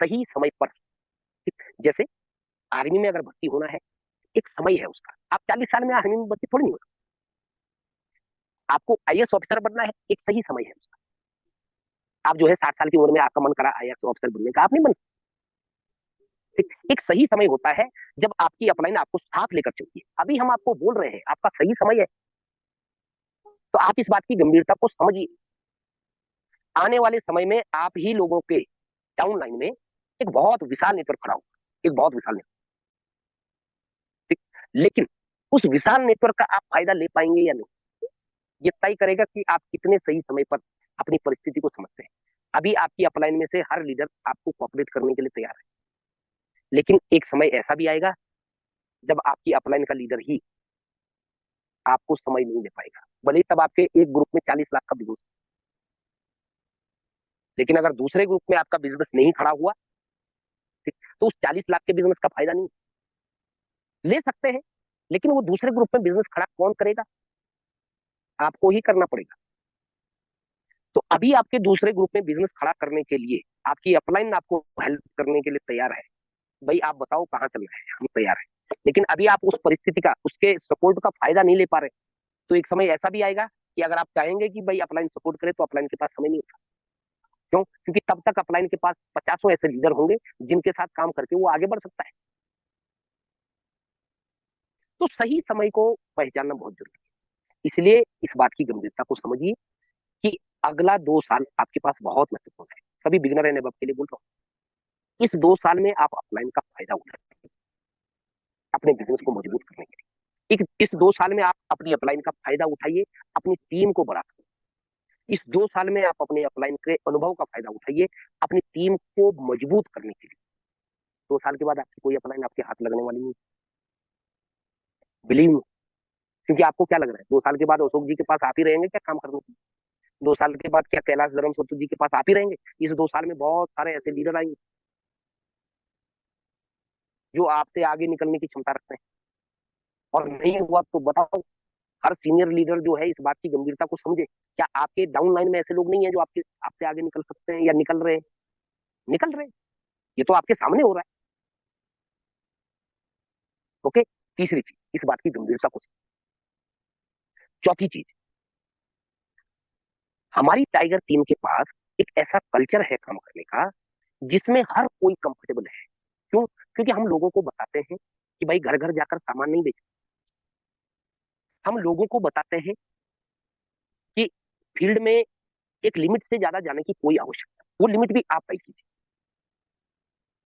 सही समय पर। जैसे आर्मी में अगर भर्ती होना है, एक समय है उसका। आप 40 साल में आर्मी में भर्ती थोड़ी नहीं होगा। आपको आईएएस ऑफिसर बनना है, एक सही समय है उसका। आप जो है 60 साल की उम्र में आपका मन करा आईएएस ऑफिसर बनने का, आप नहीं बन सकते। एक सही समय होता है जब आपकी अपलाइन आपको साथ लेकर चलती है। अभी हम आपको बोल रहे हैं आपका सही समय है, तो आप इस बात की गंभीरता को समझिए। आने वाले समय में आप ही लोगों के डाउन लाइन में एक बहुत विशाल नेटवर्क खड़ा होगा, एक बहुत विशाल नेटवर्क। लेकिन उस विशाल नेटवर्क का आप फायदा ले पाएंगे या नहीं, ये तय करेगा कि आप कितने सही समय पर अपनी परिस्थिति को समझते हैं। अभी आपकी अपलाइन में से हर लीडर आपको कॉपरेट करने के लिए तैयार है, लेकिन एक समय ऐसा भी आएगा जब आपकी अपलाइन का लीडर ही आपको समय नहीं दे पाएगा। भले ही तब आपके एक ग्रुप में 40 लाख का बिजनेस, लेकिन अगर दूसरे ग्रुप में आपका बिजनेस नहीं खड़ा हुआ, ठीक, तो उस 40 लाख के बिजनेस का फायदा नहीं ले सकते हैं। लेकिन वो दूसरे ग्रुप में बिजनेस खड़ा कौन करेगा? आपको ही करना पड़ेगा। तो अभी आपके दूसरे ग्रुप में बिजनेस खड़ा करने के लिए आपकी अपलाइन आपको हेल्प करने के लिए तैयार है। भाई आप बताओ कहाँ चलना है, हम तैयार है। लेकिन अभी आप उस परिस्थिति का, उसके सपोर्ट का फायदा नहीं ले पा रहे। तो एक समय ऐसा भी आएगा कि अगर आप चाहेंगे कि भाई अपलाइन सपोर्ट करे, तो अपलाइन के पास समय नहीं होगा। क्यों? क्योंकि तब तक अपलाइन के पास 50 ऐसे लीडर होंगे जिनके साथ काम करके वो आगे बढ़ सकता है। तो सही समय को पहचानना बहुत जरूरी है। इसलिए इस बात की गंभीरता को समझिए कि अगला 2 साल आपके पास बहुत महत्वपूर्ण है। सभी बिगनर एंड अबव के लिए बोल रहा हूँ, इस 2 साल में आप अपलाइन का फायदा उठाएं अपने बिजनेस को मजबूत करने के लिए। इस 2 साल में आप अपनी अपलाइन का फायदा उठाइए, अपनी टीम को बढ़ाइए। इस 2 साल में आप अपने अपलाइन के अनुभव का फायदा उठाइए, अपनी टीम को मजबूत करने के लिए। 2 साल के बाद आपकी कोई अपलाइन आपके हाथ लगने वाली नहीं, बिलीव। क्योंकि आपको क्या लग रहा है, 2 साल के बाद अशोक जी के पास आप ही रहेंगे क्या काम करने के लिए? 2 साल के बाद क्या कैलाश धर्मसोत जी के पास आप ही रहेंगे? इस 2 साल में बहुत सारे ऐसे लीडर आएंगे जो आपसे आगे निकलने की क्षमता रखते हैं। और नहीं हुआ तो बताओ। हर सीनियर लीडर जो है इस बात की गंभीरता को समझे। क्या आपके डाउन लाइन में ऐसे लोग नहीं है जो आपके आपसे आगे निकल सकते हैं या निकल रहे हैं? निकल रहे हैं। ये तो आपके सामने हो रहा है। ओके। तीसरी चीज, इस बात की गंभीरता को समझे। चौथी चीज, हमारी टाइगर टीम के पास एक ऐसा कल्चर है काम करने का जिसमें हर कोई कंफर्टेबल है। क्यों? क्योंकि हम लोगों को बताते हैं कि भाई घर घर जाकर सामान नहीं बेचना। हम लोगों को बताते हैं कि फील्ड में एक लिमिट से ज्यादा जाने की कोई आवश्यकता, वो लिमिट भी आप तय कीजिए।